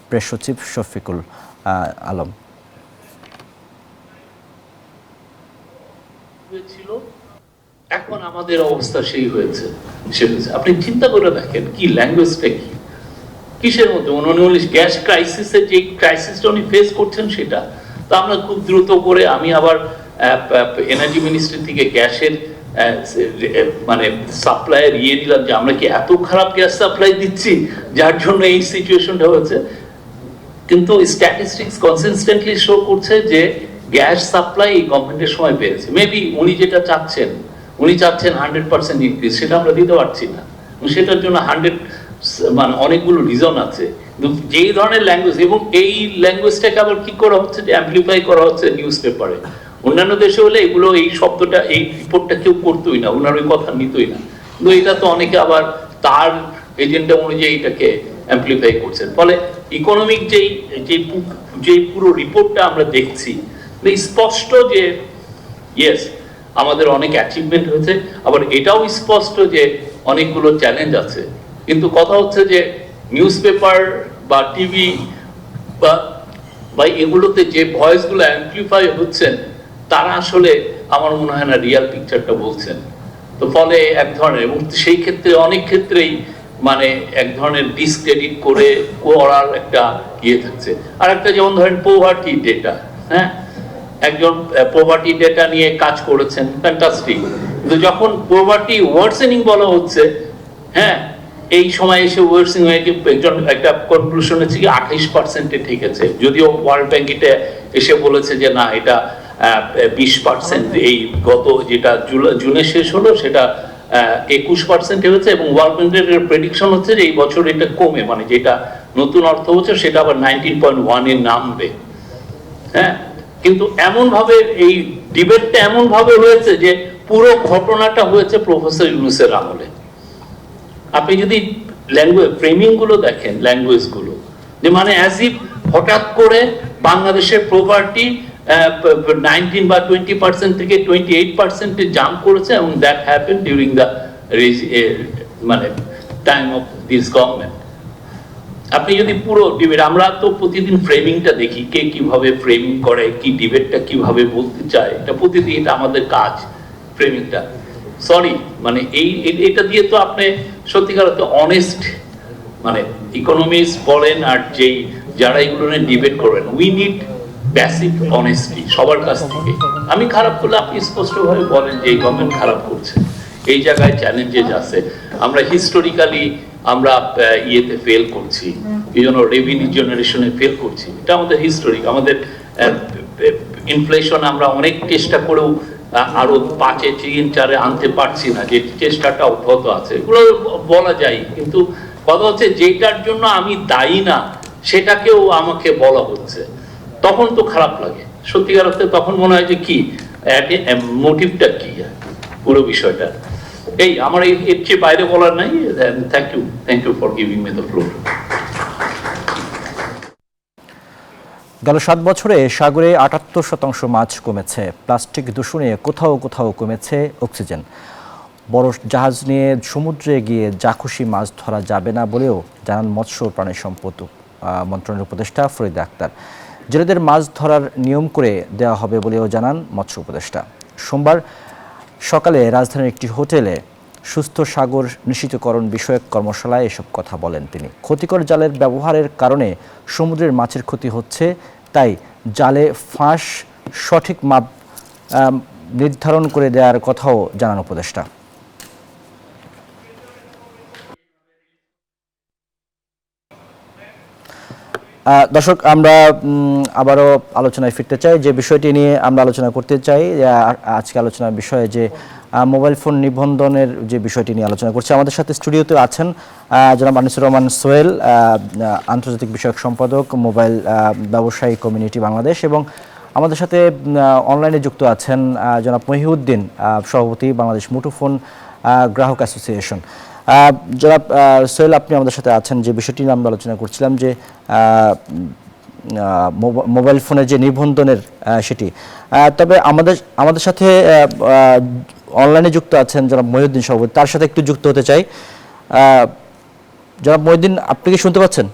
প্রেস সচিব শফিকুল আলম। এখন আমাদের অবস্থা সেই হয়েছে। আপনি চিন্তা করে দেখেন, কি ল্যাঙ্গুয়েজটা, কি কিসের মধ্যে 19 গ্যাস ক্রাইসিসে যে ক্রাইসিসটা উনি ফেস করছেন, সেটা তো আমরা খুব দ্রুত করে, আমি আবার এনার্জি মিনিস্ট্রি থেকে গ্যাসের মানে সাপ্লাইয়ের নিলাম যে আমরা কি এত খারাপ গ্যাস সাপ্লাই দিচ্ছি যার জন্য এই সিচুয়েশনটা হয়েছে। কিন্তু স্ট্যাটিস্টিক্স কনসিস্টেন্টলি শো করছে যে গ্যাস সাপ্লাই এই গভর্নমেন্টের সময় বেড়েছে। মেবি উনি যেটা চাচ্ছেন, উনি চাচ্ছেন 100% ইনক্রিজ, সেটা আমরা দিতে পারছি না। সেটার জন্য মানে অনেকগুলো রিজন আছে। কিন্তু যেই ধরনের ল্যাঙ্গুয়েজ, এবং এই ল্যাঙ্গুয়েজটাকে আবার কি করা হচ্ছে, যে অ্যাম্পলিফাই করা হচ্ছে নিউজ পেপারে। অন্যান্য দেশে হলে এগুলো, এই শব্দটা, এই রিপোর্টটা কেউ করতোই না, ওনার ওই কথা নিতই না। কিন্তু এটা তো অনেকে আবার তার এজেন্ডা অনুযায়ী এটাকে অ্যাম্পলিফাই করছেন। ফলে ইকোনমিক যেই পুরো রিপোর্টটা আমরা দেখছি, স্পষ্ট যে ইয়েস আমাদের অনেক অ্যাচিভমেন্ট হয়েছে, আবার এটাও স্পষ্ট যে অনেকগুলো চ্যালেঞ্জ আছে। কিন্তু কথা হচ্ছে যে নিউজ পেপার বা টিভি বা এগুলোতে যে ভয়েসগুলো অ্যাম্পলিফাই হচ্ছেন, তারা আসলে আমার মনে হয় না রিয়াল পিকচারটা বলছেন। তো ফলে এক ধরনের, এবং সেই ক্ষেত্রে অনেক ক্ষেত্রেই মানে এক ধরনের ডিসক্রেডিট করার একটা ইয়ে থাকছে। আর একটা যেমন ধরেন পোভার্টি ডেটা, হ্যাঁ, একজন পোভার্টি ডেটা নিয়ে কাজ করেছেন, ফ্যান্টাস্টিক। কিন্তু যখন পোভার্টি ওয়ার্সেনিং বলা হচ্ছে, হ্যাঁ, এই সময় এসে ওয়ার্সিং হয়ে একজন একটা কনক্লুশন হচ্ছে কি 28%-এ ঠিক আছে, যদিও ওয়ার্ল্ড ব্যাংক এটা এসে বলেছে যে না, এটা 20%। এই গত যেটা জুনে শেষ হলো সেটা 21% হয়েছে, এবং ওয়ার্ল্ড ব্যাংকের প্রেডিকশন হচ্ছে যে এই বছর এটা কমে, মানে যেটা নতুন অর্থ বছর সেটা আবার 19.1-এ নামবে। হ্যাঁ, কিন্তু এমন ভাবে এই ডিবেটটা এমন ভাবে হয়েছে যে পুরো ঘটনাটা হয়েছে প্রফেসর ইউনূসের আমলে। আপনি যদি ল্যাঙ্গুয়েজ ফ্রেমিং গুলো দেখেন, ল্যাঙ্গুয়েজ গুলো, যে মানে অ্যাজ ইফ হঠাৎ করে বাংলাদেশের প্রপার্টি 19 বা 20% থেকে 28%-এ জাম্প করেছে, এবং দ্যাট হ্যাপেন ডিউরিং দ্য মানে টাইম অফ দিস গভর্নমেন্ট। আপনি যদি পুরো ডিবেট, আমরা তো প্রতিদিন ফ্রেমিংটা দেখি, কে কিভাবে ফ্রেমিং করে, কি ডিবেটটা কিভাবে বলতে চায়, এটা প্রতিদিন, এটা আমাদের কাজ, ফ্রেমিংটা। সরি, মানে এটা দিয়ে তো আপনি সত্যিকার অর্থে অনেস্ট, মানে ইকোনমিস্ট বলেন আর যারা এগুলো নিয়ে ডিবেট করেন, উই নিড প্যাসিভ অনেস্টি সবার কাছ থেকে। আমি খারাপ করলে আপনি স্পষ্টভাবে বলেন যে এই গভর্নমেন্ট খারাপ করছে, এই জায়গায় চ্যালেঞ্জেস আছে, আমরা হিস্টোরিক্যালি আমরা ইয়েতে ফেল করছি, এই জন্য রেভিনিউ জেনারেশনে ফেল করছি, এটা আমাদের হিস্টোরিক। আমাদের ইনফ্লেশন আমরা অনেক চেষ্টা করেও আরো 5-এ 3-4-এ আনতে পারছি না, যে চেষ্টাটা অব্যাহত আছে, এগুলো বলা যায়। কিন্তু কথা হচ্ছে যেটার জন্য আমি দায়ী না সেটাকেও আমাকে বলা হচ্ছে, তখন তো খারাপ লাগে সত্যিকার অর্থে। তখন মনে হয় যে কি মোটিভটা কি পুরো বিষয়টা। এই আমার এর চেয়ে বাইরে বলার নাই। Thank you for giving me the floor. গেল 7 বছরে সাগরে 78% মাছ কমেছে। প্লাস্টিক দূষণে কোথাও কোথাও কমেছে অক্সিজেন। বড় জাহাজ নিয়ে সমুদ্রে গিয়ে যা খুশি মাছ ধরা যাবে না বলেও জানান মৎস্য ও প্রাণী সম্পদ মন্ত্রণালয়ের উপদেষ্টা ফরিদা আক্তার। জেলেদের মাছ ধরার নিয়ম করে দেওয়া হবে বলেও জানান মৎস্য উপদেষ্টা। সোমবার সকালে রাজধানীর একটি হোটেলে সুস্থ সাগর নিশ্চিতকরণ বিষয়ক কর্মশালায় এসব কথা বলেন তিনি। ক্ষতিকর জালের ব্যবহারের কারণে সমুদ্রের মাছের ক্ষতি হচ্ছে, তাই জালে ফাঁস সঠিক মাপ নির্ধারণ করে দেওয়ার কথাও জানান উপদেষ্টা। দর্শক, আমরা আবারও আলোচনায় ফিরতে চাই। যে বিষয়টি নিয়ে আমরা আলোচনা করতে চাই আজকে আলোচনার বিষয়ে, যে মোবাইল ফোন নিবন্ধনের যে বিষয়টি নিয়ে আলোচনা করছি। আমাদের সাথে স্টুডিওতে আছেন জনাব আনিসুর রহমান সোহেল, আন্তর্জাতিক বিষয়ক সম্পাদক, মোবাইল ব্যবসায়ী কমিউনিটি বাংলাদেশ, এবং আমাদের সাথে অনলাইনে যুক্ত আছেন জনাব মহিউদ্দিন, সভাপতি বাংলাদেশ মুঠোফোন গ্রাহক অ্যাসোসিয়েশন। জনাব সোহেল, আপনি আমাদের সাথে আছেন। যে বিষয়টি নিয়ে আমরা আলোচনা করছিলাম, যে মোবাইল ফোনের যে নিবন্ধনের সেটি, তবে আমাদের সাথে অনলাইনে যুক্ত আছেন জনাব মহিউদ্দিন সভাপতি, তার সাথে একটু যুক্ত হতে চাই। জনাব মহিউদ্দিন, আপনি কি শুনতে পাচ্ছেন?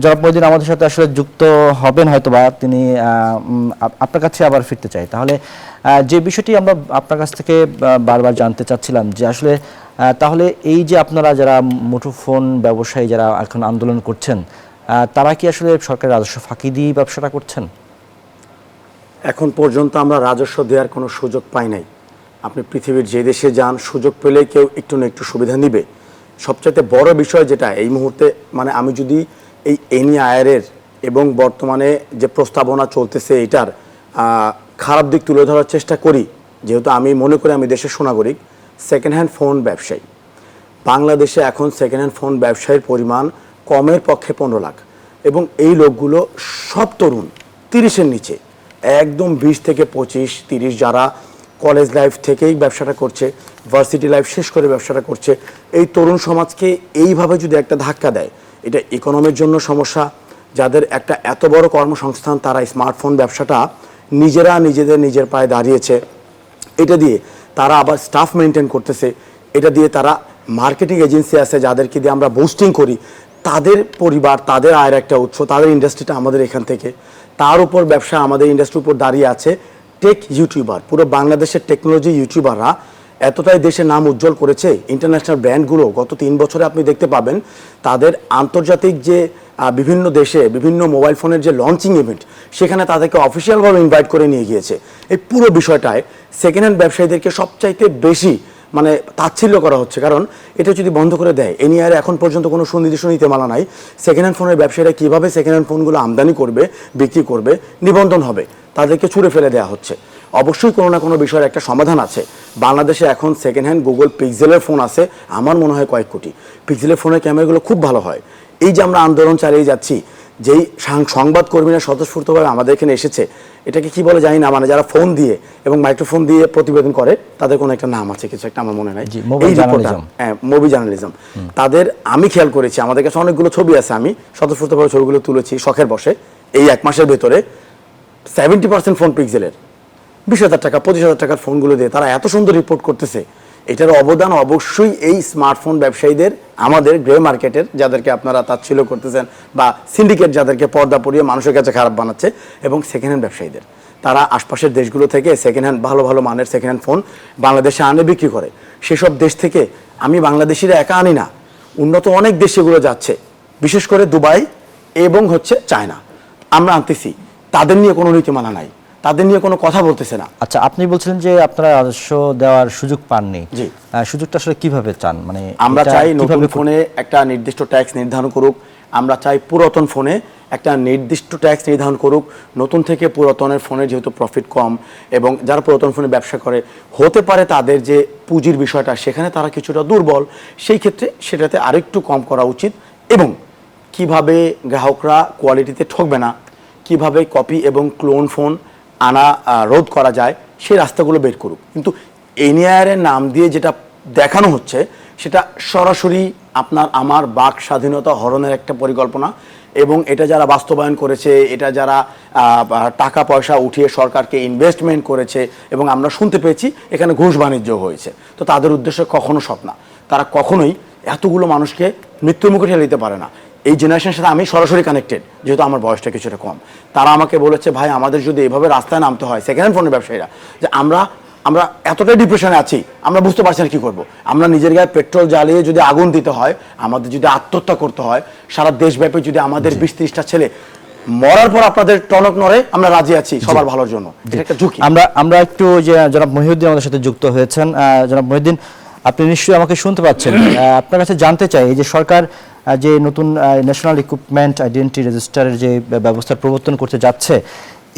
জনাব মহিউদ্দিন আমাদের সাথে আসলে যুক্ত হবেন হয়তোবা, তিনি আপনার কাছে আবার ফিরতে চাই। তাহলে যে বিষয়টি আমরা আপনার কাছ থেকে বারবার জানতে চাচ্ছিলাম, যে আসলে তাহলে এই যে আপনারা যারা মুঠোফোন ব্যবসায়ী যারা এখন আন্দোলন করছেন, তারা কি আসলে সরকারের রাজস্ব ফাঁকি দিয়ে ব্যবসাটা করছেন? এখন পর্যন্ত আমরা রাজস্ব দেওয়ার কোনো সুযোগ পাই নাই। আপনি পৃথিবীর যে দেশে যান, সুযোগ পেলে কেউ একটু না একটু সুবিধা নিবে। সবচাইতে বড় বিষয় যেটা এই মুহূর্তে, মানে আমি যদি এই এনআইআর এবং বর্তমানে যে প্রস্তাবনা চলতেছে এটার খারাপ দিক তুলে ধরার চেষ্টা করি, যেহেতু আমি মনে করি আমি দেশের সুনাগরিক, সেকেন্ড হ্যান্ড ফোন ব্যবসায়ী বাংলাদেশে এখন সেকেন্ড হ্যান্ড ফোন ব্যবসায়ীর পরিমাণ কমের পক্ষে 15 লাখ, এবং এই লোকগুলো সব তরুণ 30-এর নিচে, একদম 20 থেকে 25-30, যারা কলেজ লাইফ থেকেই ব্যবসাটা করছে, ভার্সিটি লাইফ শেষ করে ব্যবসাটা করছে। এই তরুণ সমাজকে এইভাবে যদি একটা ধাক্কা দেয়, এটা ইকোনমির জন্য সমস্যা। যাদের একটা এত বড় কর্মসংস্থান, তারা স্মার্টফোন ব্যবসাটা নিজের পায়ে দাঁড়িয়েছে, এটা দিয়ে তারা আবার স্টাফ মেনটেন করতেছে, এটা দিয়ে তারা মার্কেটিং এজেন্সি আছে যাদেরকে দিয়ে আমরা বুস্টিং করি, তাদের পরিবার, তাদের আয়ের একটা উৎস, তাদের ইন্ডাস্ট্রিটা আমাদের এখান থেকে, তার উপর ব্যবসা আমাদের ইন্ডাস্ট্রির উপর দাঁড়িয়ে আছে টেক ইউটিউবার। পুরো বাংলাদেশের টেকনোলজি ইউটিউবাররা এতটাই দেশের নাম উজ্জ্বল করেছে, ইন্টারন্যাশনাল ব্র্যান্ডগুলো গত 3 বছরে আপনি দেখতে পাবেন তাদের আন্তর্জাতিক যে বিভিন্ন দেশে বিভিন্ন মোবাইল ফোনের যে লঞ্চিং ইভেন্ট, সেখানে তাদেরকে অফিসিয়ালভাবে ইনভাইট করে নিয়ে গিয়েছে। এই পুরো বিষয়টায় সেকেন্ড হ্যান্ড ব্যবসায়ীদেরকে সবচাইতে বেশি মানে তাচ্ছিল্য করা হচ্ছে, কারণ এটা যদি বন্ধ করে দেয়, এনআইআর এখন পর্যন্ত কোনো সুনির্দিষ্ট নীতিমালা নাই সেকেন্ড হ্যান্ড ফোনের ব্যবসায়ীরা কীভাবে সেকেন্ড হ্যান্ড ফোনগুলো আমদানি করবে, বিক্রি করবে, নিবন্ধন হবে, তাদেরকে ছুঁড়ে ফেলে দেওয়া হচ্ছে। অবশ্যই কোনো না কোনো বিষয়ের একটা সমাধান আছে। বাংলাদেশে এখন সেকেন্ড হ্যান্ড গুগল পিক্সেলের ফোন আছে, আমার মনে হয় কয়েক কোটি। পিক্সেলের ফোনের ক্যামেরাগুলো খুব ভালো হয়। এই যে আমরা আন্দোলন চালিয়ে যাচ্ছি, যেই সংবাদকর্মীরা স্বতঃস্ফূর্তভাবে আমাদের এখানে এসেছে, এটাকে কি বলে জানি না, মানে যারা ফোন দিয়ে এবং মাইক্রোফোন দিয়ে প্রতিবেদন করে, তাদের কোনো একটা নাম আছে, কিছু একটা আমার মনে নাই, মুভি জার্নালিজম। তাদের আমি খেয়াল করেছি, আমাদের কাছে অনেকগুলো ছবি আছে, আমি স্বতঃস্ফূর্তভাবে ছবিগুলো তুলেছি শখের বসে। এই 1 মাসের ভেতরে 70% ফোন পিক্সেলের, 20,000 টাকা 25,000 টাকার ফোনগুলো দিয়ে তারা এত সুন্দর রিপোর্ট করতেছে। এটার অবদান অবশ্যই এই স্মার্টফোন ব্যবসায়ীদের, আমাদের গ্রে মার্কেটের যাদেরকে আপনারা তাচ্ছিল্য করতেছেন, বা সিন্ডিকেট যাদেরকে পর্দা পরিয়ে মানুষের কাছে খারাপ বানাচ্ছে, এবং সেকেন্ড হ্যান্ড ব্যবসায়ীদের। তারা আশপাশের দেশগুলো থেকে সেকেন্ড হ্যান্ড ভালো ভালো মানের সেকেন্ড হ্যান্ড ফোন বাংলাদেশে আনে বিক্রি করে। সেসব দেশ থেকে আমি বাংলাদেশিরা একা আনি না, উন্নত অনেক দেশ সেগুলো যাচ্ছে, বিশেষ করে দুবাই, এবং হচ্ছে চায়না। আমরা আনতেছি, তাদের নিয়ে কোনো নীতিমালা নাই, তাদের নিয়ে কোনো কথা বলতেছে না। আচ্ছা, আপনি বলছিলেন যে আপনারা রাজস্ব দেওয়ার সুযোগ পাননি। জি, সুযোগটা আসলে কিভাবে চান? মানে আমরা চাই নতুন ফোনে একটা নির্দিষ্ট ট্যাক্স নির্ধারণ করুক, আমরা চাই পুরাতন ফোনে একটা নির্দিষ্ট ট্যাক্স নির্ধারণ করুক। নতুন থেকে পুরাতনের ফোনে যেহেতু প্রফিট কম এবং যারা পুরাতন ফোনে ব্যবসা করে, হতে পারে তাদের যে পুঁজির বিষয়টা সেখানে তারা কিছুটা দুর্বল, সেই ক্ষেত্রে সেটাতে আরেকটু কম করা উচিত। এবং কিভাবে গ্রাহকরা কোয়ালিটিতে ঠকবে না, কিভাবে কপি এবং ক্লোন ফোন আনা রোধ করা যায়, সেই রাস্তাগুলো বের করুক। কিন্তু এনআইআর-এর নাম দিয়ে যেটা দেখানো হচ্ছে সেটা সরাসরি আপনার আমার বাক স্বাধীনতা হরণের একটা পরিকল্পনা। এবং এটা যারা বাস্তবায়ন করেছে, এটা যারা টাকা পয়সা উঠিয়ে সরকারকে ইনভেস্টমেন্ট করেছে, এবং আমরা শুনতে পেয়েছি এখানে ঘুষ বাণিজ্য হয়েছে, তো তাদের উদ্দেশ্য কখনো সৎ না। তারা কখনোই এতগুলো মানুষকে মৃত্যুর মুখে ঠেলে দিতে পারে না। এই জেনারেশনের সাথে আমি সরাসরি কানেক্টেড, যেহেতু আমার বয়সটা কিছুটা কম। তারা আমাকে বলেছে, ভাই আমাদের যদি এভাবে রাস্তায় নামতে হয়, সেকেন্ড হ্যান্ড ফোনের ব্যবসায়ীরা, যে আমরা এতটাই ডিপ্রেশনে আছি, আমরা বুঝতে পারছি না কী করবো। আমরা নিজের গায়ে পেট্রোল জ্বালিয়ে যদি আগুন দিতে হয়, আমাদের যদি আত্মহত্যা করতে হয়, সারা দেশব্যাপী যদি আমাদের 20-30টা ছেলে মরার পর আপনাদের টনক নড়ে, আমরা রাজি আছি সবার ভালোর জন্য। এটা একটা ঝুঁকি। আমরা একটু যে জনাব মহিউদ্দিন আমাদের সাথে যুক্ত হয়েছেন। জনাব মহিউদ্দিন, আপনি নিশ্চয়ই আমাকে শুনতে পাচ্ছেন। আপনার কাছে জানতে চাই, এই যে সরকার যে নতুন ন্যাশনাল ইকুইপমেন্ট আইডেন্টিটি রেজিস্টারের যে ব্যবস্থার প্রবর্তন করতে যাচ্ছে,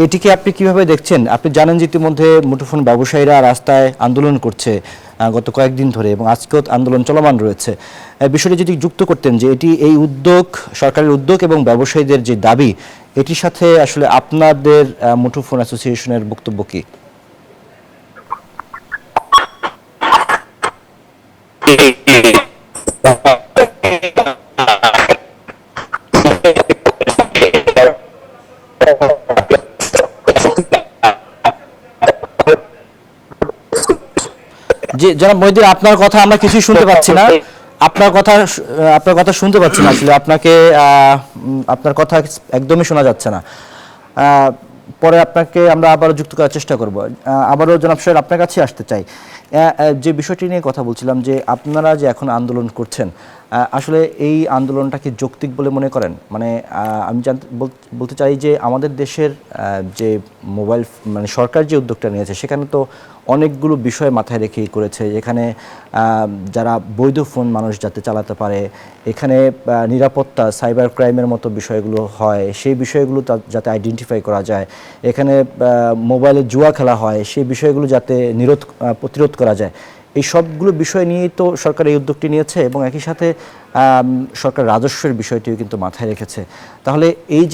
এটিকে আপনি কিভাবে দেখছেন? আপনি জানেন যে ইতিমধ্যে মুঠোফোন ব্যবসায়ীরা রাস্তায় আন্দোলন করছে গত কয়েকদিন ধরে, এবং আজকেও আন্দোলন চলমান রয়েছে। বিষয়টি যদি যুক্ত করতেন যে এই উদ্যোগ, সরকারের উদ্যোগ এবং ব্যবসায়ীদের যে দাবি, এটির সাথে আসলে আপনাদের মুঠোফোন অ্যাসোসিয়েশনের বক্তব্য কি? জি জনাব মহিউদ্দিন, আপনার কথা আমরা কিছুই শুনতে পাচ্ছি না। আপনার কথা শুনতে পাচ্ছি না আসলে। আপনার কথা একদমই শোনা যাচ্ছে না। পরে আপনাকে আমরা আবারও যুক্ত করার চেষ্টা করব। আবারও জনাব সাহেব আপনার কাছে আসতে চাই। যে বিষয়টি নিয়ে কথা বলছিলাম, যে আপনারা যে এখন আন্দোলন করছেন, আসলে এই আন্দোলনটা কি যৌক্তিক বলে মনে করেন? মানে আমি বলতে চাই যে আমাদের দেশের যে মোবাইল, মানে সরকার যে উদ্যোগটা নিয়েছে, সেখানে তো অনেকগুলো বিষয় মাথায় রেখেই করেছে। এখানে যারা বৈধ ফোন মানুষ যাতে চালাতে পারে, এখানে নিরাপত্তা, সাইবার ক্রাইমের মতো বিষয়গুলো হয়, সেই বিষয়গুলো যাতে আইডেন্টিফাই করা যায়, এখানে মোবাইলে জুয়া খেলা হয়, সেই বিষয়গুলো যাতে প্রতিরোধ করা যায়, এই সবগুলো বিষয় নিয়েই তো সরকার এই উদ্যোগটি নিয়েছে। এবং একই সাথে সরকার রাজস্বের বিষয়টিও কিন্তু মাথায় রেখেছে। তাহলে এই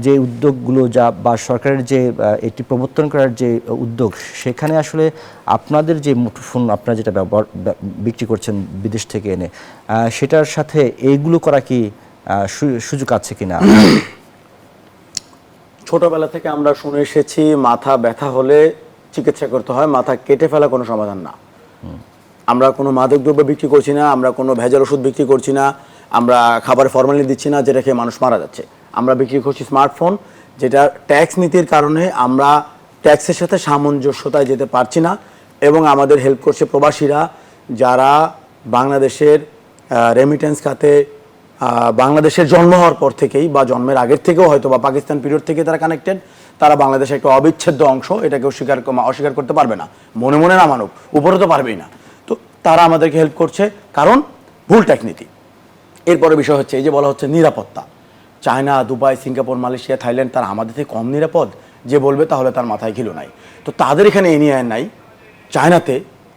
যে উদ্যোগগুলো বা সরকারের যে এটি প্রবর্তন করার যে উদ্যোগ, সেখানে আসলে আপনাদের যে মুঠোফোন আপনারা যেটা বিক্রি করছেন বিদেশ থেকে এনে, সেটার সাথে এইগুলো করা কি সুযোগ আছে কিনা? ছোটবেলা থেকে আমরা শুনে এসেছি, মাথা ব্যথা হলে চিকিৎসা করতে হয়, মাথা কেটে ফেলা কোনো সমাধান না। আমরা কোনো মাদকদ্রব্য বিক্রি করছি না, আমরা কোনো ভেজাল ওষুধ বিক্রি করছি না, আমরা খাবারে ফরমালিন দিচ্ছি না যেটা খেয়ে মানুষ মারা যাচ্ছে। আমরা বিক্রি করছি স্মার্টফোন, যেটা ট্যাক্স নীতির কারণে আমরা ট্যাক্সের সাথে সামঞ্জস্যতায় যেতে পারছি না, এবং আমাদের হেল্প করছে প্রবাসীরা, যারা বাংলাদেশের রেমিটেন্স খাতে বাংলাদেশের জন্ম হওয়ার পর থেকেই বা জন্মের আগের থেকেও হয়তো বা পাকিস্তান পিরিয়ড থেকে তারা কানেক্টেড। তারা বাংলাদেশের একটা অবিচ্ছেদ্য অংশ, এটাকে অস্বীকার করতে পারবে না, মনে মনে না মানুক, উপরে তো পারবেই না। তো তারা আমাদেরকে হেল্প করছে, কারণ ভুল ট্যাক্স নীতি। এরপরে বিষয় হচ্ছে, এই যে বলা হচ্ছে নিরাপত্তা, China, Dubai, Singapore, Malaysia, Thailand তারা আমাদের থেকে কম নিরাপদ? যে বলবে তাহলে তার মাথায় ঘিলু নাই। তো তাদের এখানে এনআইআর নাই। চায়নাতে,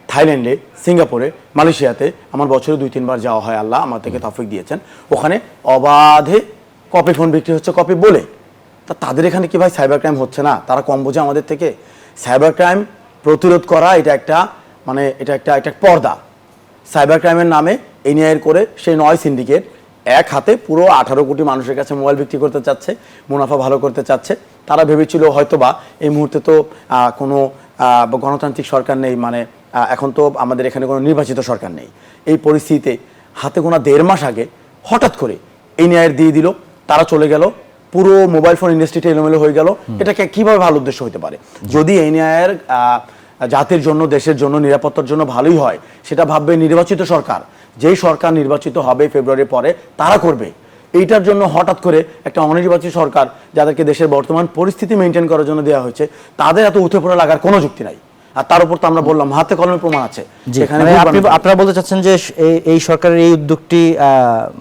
থাইল্যান্ডে, সিঙ্গাপুরে, মালয়েশিয়াতে আমার বছরে 2-3 বার যাওয়া হয়, আল্লাহ আমার থেকে তৌফিক দিয়েছেন। ওখানে অবাধে কপি ফোন বিক্রি হচ্ছে, কপি বলে। তা তাদের এখানে কি ভাই সাইবার ক্রাইম হচ্ছে না? তারা কম বোঝে আমাদের থেকে? সাইবার ক্রাইম প্রতিরোধ করা এটা একটা পর্দা। সাইবার ক্রাইমের নামে এনআইআর করে সেই 9 সিন্ডিকেট এক হাতে পুরো 18 কোটি মানুষের কাছে মোবাইল বিক্রি করতে চাচ্ছে, মুনাফা ভালো করতে চাচ্ছে। তারা ভেবেছিল হয়তোবা এই মুহূর্তে তো কোনো গণতান্ত্রিক সরকার নেই, মানে এখন তো আমাদের এখানে কোনো নির্বাচিত সরকার নেই। এই পরিস্থিতিতে হাতে গোনা 1.5 মাস আগে হঠাৎ করে এনআইআর দিয়ে দিল, তারা চলে গেল, পুরো মোবাইল ফোন ইন্ডাস্ট্রিটা এলোমেলো হয়ে গেল। এটাকে কিভাবে ভালো উদ্দেশ্য হতে পারে? যদি এনআইআর জাতির জন্য, দেশের জন্য, নিরাপত্তার জন্য ভালোই হয়, সেটা ভাববে নির্বাচিত সরকার। যেই সরকার নির্বাচিত হবে ফেব্রুয়ারির পরে, তারা করবে। এইটার জন্য হঠাৎ করে একটা অনির্বাচিত সরকার যাদেরকে দেশের বর্তমান পরিস্থিতি মেনটেন করার জন্য দেওয়া হয়েছে তাদের এত উঠে পড়ে লাগার কোনো যুক্তি নাই। আর তার উপর তো আমরা বললাম হাতে কলমে প্রমাণ আছে। আপনারা বলতে চাচ্ছেন যে এই সরকারের এই উদ্যোগটি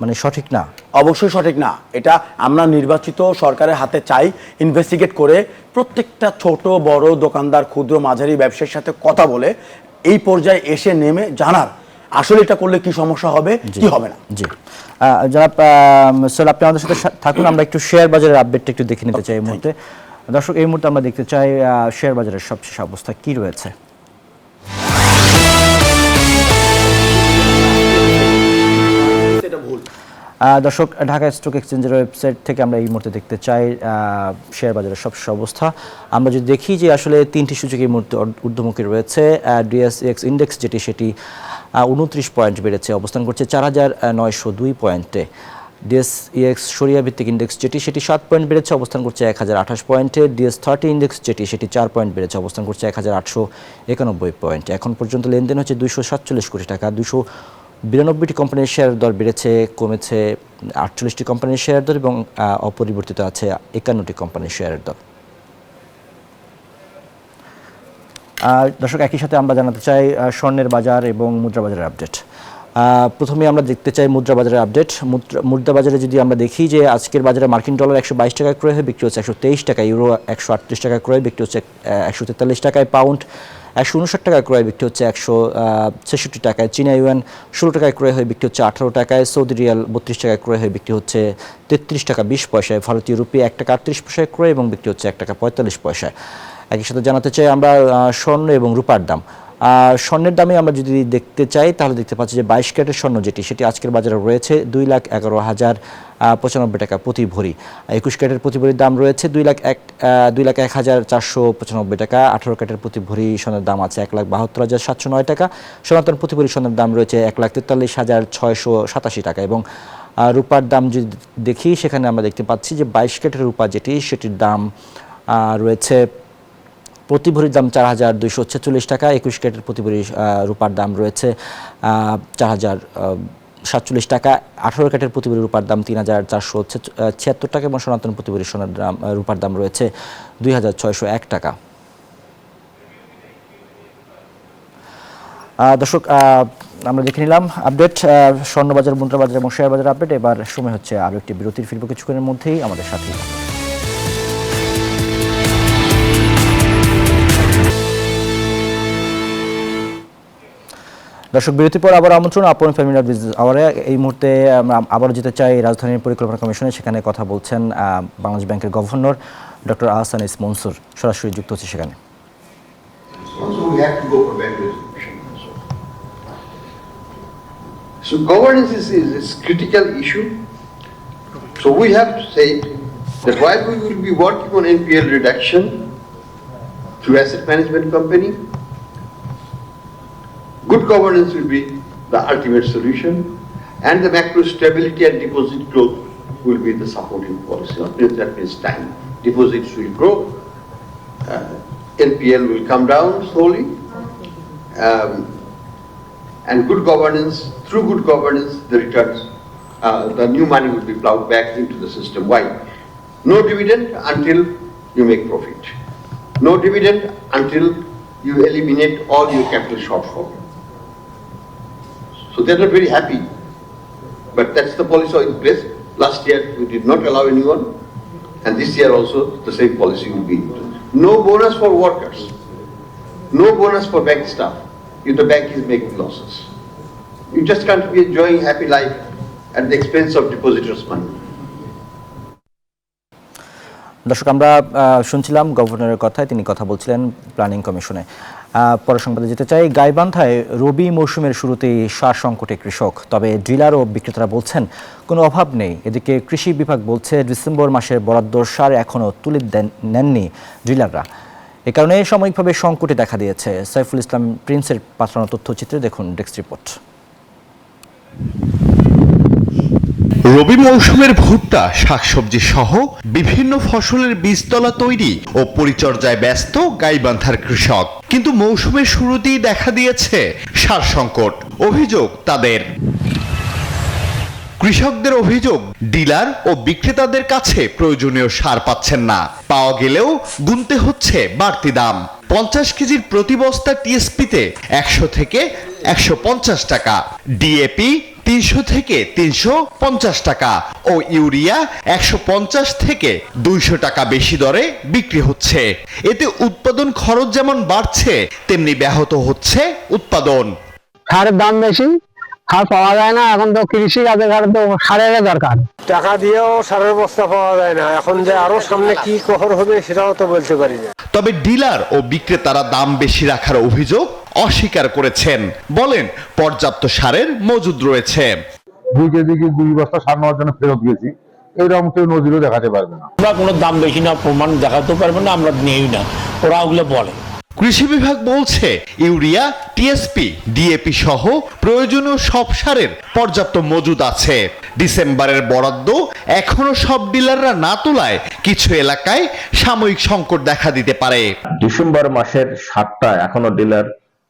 মানে সঠিক না? অবশ্যই সঠিক না। এটা আমরা নির্বাচিত সরকারের হাতে চাই ইনভেস্টিগেট করে প্রত্যেকটা ছোট বড় দোকানদার ক্ষুদ্র মাঝারি ব্যবসায়ীর সাথে কথা বলে এই পর্যায়ে এসে নেমে জানার আসলে এটা করলে কি সমস্যা হবে কি হবে না। জি জনাব স্যার, আপনি আমাদের সাথে থাকুন, আমরা একটু শেয়ার বাজারের আপডেটটা একটু দেখে নিতে চাই এই মুহূর্তে। দর্শক, এই মুহূর্তে আমরা দেখতে চাই শেয়ার বাজারের সবশেষ অবস্থা কি রয়েছে। দর্শক, ঢাকা স্টক এক্সচেঞ্জের ওয়েবসাইট থেকে আমরা এই মুহূর্তে দেখতে চাই শেয়ার বাজারের সবশেষ অবস্থা। আমরা যদি দেখি যে আসলে 3টি সূচক এই মুহূর্তে ঊর্ধ্বমুখী রয়েছে। ডিএসইএক্স ইন্ডেক্স যেটি সেটি 29 পয়েন্ট বেড়েছে, অবস্থান করছে 4902 পয়েন্টে। ডিএসইএক্স সরিয়া ভিত্তিক ইন্ডেক্স যেটি সেটি 7 পয়েন্ট বেড়েছে, অবস্থান করছে 1028 পয়েন্টে। ডিএস30 ইন্ডেক্স যেটি সেটি 4 পয়েন্ট বেড়েছে, অবস্থান করছে 1891 পয়েন্টে। এখন পর্যন্ত লেনদেন হচ্ছে 247 কোটি টাকা। 292টি কোম্পানির শেয়ার দর বেড়েছে, কমেছে 48টি কোম্পানির শেয়ার দর এবং অপরিবর্তিত আছে 51টি কোম্পানির শেয়ারের দর। দর্শক, একই সাথে আমরা জানাতে চাই স্বর্ণের বাজার এবং মুদ্রা বাজারের আপডেট। প্রথমে আমরা দেখতে চাই মুদ্রা বাজারের আপডেট। মুদ্রা বাজারে যদি আমরা দেখি যে আজকের বাজারে মার্কিন ডলার 122 টাকায় ক্রয় হয়ে বিক্রি হচ্ছে 123 টাকায়, ইউরো 138 টাকায় ক্রয় বিক্রি হচ্ছে 143 টাকায়, পাউন্ড 159 টাকায় ক্রয় বিক্রি হচ্ছে 166 টাকায়, চীনা ইউয়ান 16 টাকায় ক্রয় হয়ে বিক্রি হচ্ছে 18 টাকায়, সৌদি রিয়াল 32 টাকায় ক্রয় হয়ে বিক্রি হচ্ছে 33 টাকা 20 পয়সায়, ভারতীয় রুপি 1 টাকা 38 পয়সায় ক্রয় এবং বিক্রি হচ্ছে 1 টাকা 45 পয়সায়। একই সাথে জানাতে চাই আমরা স্বর্ণ এবং রূপার দাম। স্বর্ণের দামে আমরা যদি দেখতে চাই তাহলে দেখতে পাচ্ছি যে 22 ক্যারেটের স্বর্ণ যেটি সেটি আজকের বাজারে রয়েছে 2,11,095 টাকা প্রতি ভরি। 21 ক্যারেটের প্রতি ভরির দাম রয়েছে 2,01,495 টাকা। 18 ক্যারেটের প্রতি ভরি স্বর্ণের দাম আছে 1,72,709 টাকা। সনাতন প্রতি ভরি স্বর্ণের দাম রয়েছে 1,43,687 টাকা। এবং রূপার দাম যদি দেখি সেখানে আমরা দেখতে পাচ্ছি যে 22 ক্যারেটের রূপা যেটি সেটির দাম রয়েছে প্রতি ভরির দাম 4,246 টাকা। 21 ক্যারেটের প্রতি ভরি রূপার দাম রয়েছে 4,047 টাকা। 18 ক্যারেটের প্রতি ভরি রূপার দাম 3,476 টাকা এবং সনাতন প্রতি ভরি সোনার দাম রূপার দাম রয়েছে 2,601 টাকা। দর্শক, আমরা দেখে নিলাম আপডেট স্বর্ণবাজার, মুদ্রা বাজার এবং শেয়ার বাজার আপডেট। এবার সময় হচ্ছে আরও একটি বিরতির, ফিরব কিছুক্ষণের মধ্যেই, আমাদের সাথেই। দর্শক, বিরতির পর আবার আমন্ত্রণ আপন ফ্যামিলি বিজনেস আওয়ারে। এই মুহূর্তে আমরা আবারও যেতে চাই রাজধানীর পরিকল্পনা কমিশনে। সেখানে কথা বলছেন বাংলাদেশ ব্যাংকের গভর্নর ডক্টর আহসান ইস মনসুর, সরাসরি যুক্ত হচ্ছে সেখানে। So governance is critical issue. So we have said that while we will be working on NPL reduction through asset management company, good governance will be the ultimate solution, and the macro stability and deposit growth will be the supporting policy. That means time. Deposits will grow, NPL will come down slowly, and good governance, through good governance, the returns, the new money will be plowed back into the system. Why? No dividend until you make profit. No dividend until you eliminate all your capital shortfall. So they're not very happy, but that's the policy in place. Last year we did not allow anyone, and this year also the same policy will be. No bonus for workers, no bonus for bank staff if the bank is making losses. You just can't be enjoying happy life at the expense of depositors' money. দর্শক, আমরা শুনছিলাম গভর্নরের কথায়, তিনি কথা বলছিলেন planning কমিশনে। পরের সংবাদে যেতে চাই। গাইবান্ধায় রবি মৌসুমের শুরুতেই সার সংকটে কৃষক, তবে ডিলার ও বিক্রেতারা বলছেন কোনো অভাব নেই। এদিকে কৃষি বিভাগ বলছে ডিসেম্বর মাসের বরাদ্দ সার এখনও তুলে নেননি ডিলাররা। এ কারণে সাময়িকভাবে সংকটে দেখা দিয়েছে। সাইফুল ইসলাম প্রিন্সের পাঠানো তথ্যচিত্রে দেখুন ডেস্ক রিপোর্ট। রবি মৌসুমের ভুট্টা, শাকসবজি সহ বিভিন্ন ফসলের বীজতলা তৈরি ও পরিচর্যায় ব্যস্ত গাইবান্ধার কৃষক, কিন্তু মৌসুমের শুরুতেই দেখা দিয়েছে সার সংকট। অভিযোগ তাদের। কৃষকদের অভিযোগ, ডিলার ও বিক্রেতাদের কাছে প্রয়োজনীয় সার পাচ্ছেন না, পাওয়া গেলেও গুনতে হচ্ছে বাড়তি দাম। 50 কেজির প্রতি বস্তা টিএসপিতে 100 থেকে 150 টাকা, ডিএপি 300 থেকে 350 টাকা ও ইউরিয়া 150 থেকে 200 টাকা বেশি দরে বিক্রি হচ্ছে। এতে উৎপাদন খরচ যেমন বাড়ছে, তেমনি ব্যাহত হচ্ছে উৎপাদন। সারের দাম বেশি, সার পাওয়া যায় না। এখন তো কৃষি কাজে তো সারের দরকার, টাকা দিয়েও সারের বস্তা পাওয়া যায় না। এখন যে আরো সামনে কি কহর হবে সেটাও তো বলতে পারি না। তবে ডিলার ও বিক্রেতারা দাম বেশি রাখার অভিযোগ অস্বীকার করেছেন, বলেন পর্যাপ্ত সারের মজুদ রয়েছে। 2 কেজি কি 2 বস্তা সার নেওয়ার জন্য ফেরত গেছি, এরকম কেউ নজিরও দেখাতে পারবে না। আমরা কোনো দাম বেশি না প্রমাণ দেখাতে পারবো না, আমরা নেই না, ওরা ওগুলো বলে। কৃষি বিভাগ বলছে ইউরিয়া, টিএসপি, ডিএপি সহ প্রয়োজনীয় সব সারের পর্যাপ্ত মজুদ আছে। ডিসেম্বরের বরাদ্দ এখনো সব ডিলাররা না তোলায় কিছু এলাকায় সাময়িক সংকট দেখা দিতে পারে। ডিসেম্বর মাসের সারটা এখনো ডিলার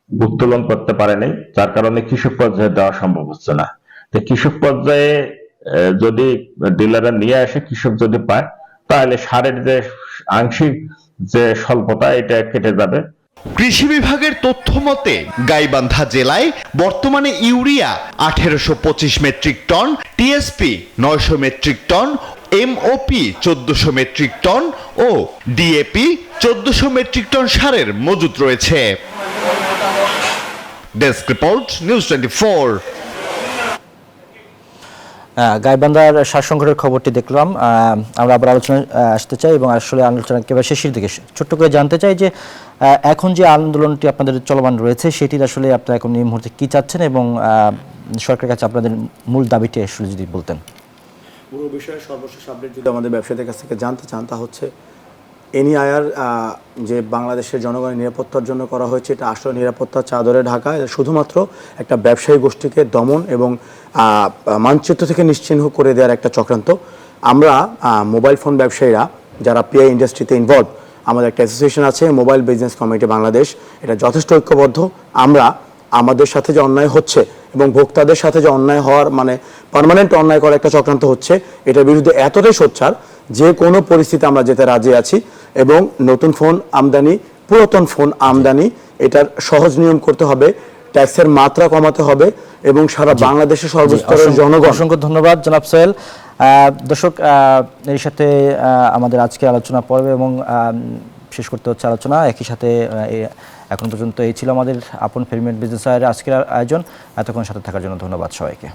উত্তোলন করতে পারেনি, যার কারণে কৃষক পর্যায়ে দেওয়া সম্ভব হচ্ছে না। তো কৃষক পর্যায়ে যদি ডিলাররা নিয়ে আসে, কৃষক যদি পায়, তাহলে সারের যে আংশিক যে স্বল্পতা এটা কেটে যাবে। কৃষি বিভাগের তথ্য মতে গাইবান্ধা জেলায় বর্তমানে urea 1825 metric ton, TSP 900 metric ton, MOP 1400 metric ton ও ডিএপি 1400 মেট্রিক টন সারের মজুত রয়েছে। Desk report, news 24। গাইবান্ধার সার সংকটের খবরটি দেখলাম। আমরা আবার আলোচনায় আসতে চাই এবং আসলে আলোচনা একেবারে শেষের দিকে ছোট্ট করে জানতে চাই যে এখন যে আন্দোলনটি আপনাদের চলমান রয়েছে সেটির আসলে আপনারা এখন এই মুহূর্তে কী চাচ্ছেন এবং সরকারের কাছে আপনাদের মূল দাবিটি আসলে যদি বলতেন। পুরো বিষয়ে সর্বশেষ আপডেট যদি আমাদের ব্যবসায়ীদের কাছ থেকে জানতে চান, তা হচ্ছে এনইআইআর যে বাংলাদেশের জনগণের নিরাপত্তার জন্য করা হয়েছে, এটা আসলে নিরাপত্তার চাদরে ঢাকা। শুধুমাত্র একটা ব্যবসায়ী গোষ্ঠীকে দমন এবং মানচিত্র থেকে নিশ্চিহ্ন করে দেওয়ার একটা চক্রান্ত। আমরা মোবাইল ফোন ব্যবসায়ীরা যারা পিআই ইন্ডাস্ট্রিতে ইনভলভ, আমাদের একটা অ্যাসোসিয়েশন আছে মোবাইল বিজনেস কমিটি বাংলাদেশ, এটা যথেষ্ট ঐক্যবদ্ধ। আমরা আমাদের সাথে যে অন্যায় হচ্ছে এবং ভোক্তাদের সাথে যে অন্যায় হওয়ার মানে পার্মানেন্ট অন্যায় করার একটা চক্রান্ত হচ্ছে, এটার বিরুদ্ধে এতটাই সোচ্চার যে কোনো পরিস্থিতি আমরা যেতে রাজি আছি। এবং নতুন ফোন আমদানি, পুরাতন ফোন আমদানি, এটার সহজ নিয়ম করতে হবে, ট্যাক্সের মাত্রা কমাতে হবে এবং সারা বাংলাদেশের সর্বস্তরের জনগণ। অসংখ্য ধন্যবাদ জনাব সোহেল। দর্শক, এর সাথে আমাদের আজকে আলোচনা পর্বে এবং শেষ করতে হচ্ছে আলোচনা। একই সাথে এখন পর্যন্ত এই ছিল আমাদের আপন পেমেন্ট বিজনেস আজকের আয়োজন। এতক্ষণ সাথে থাকার জন্য ধন্যবাদ সবাইকে।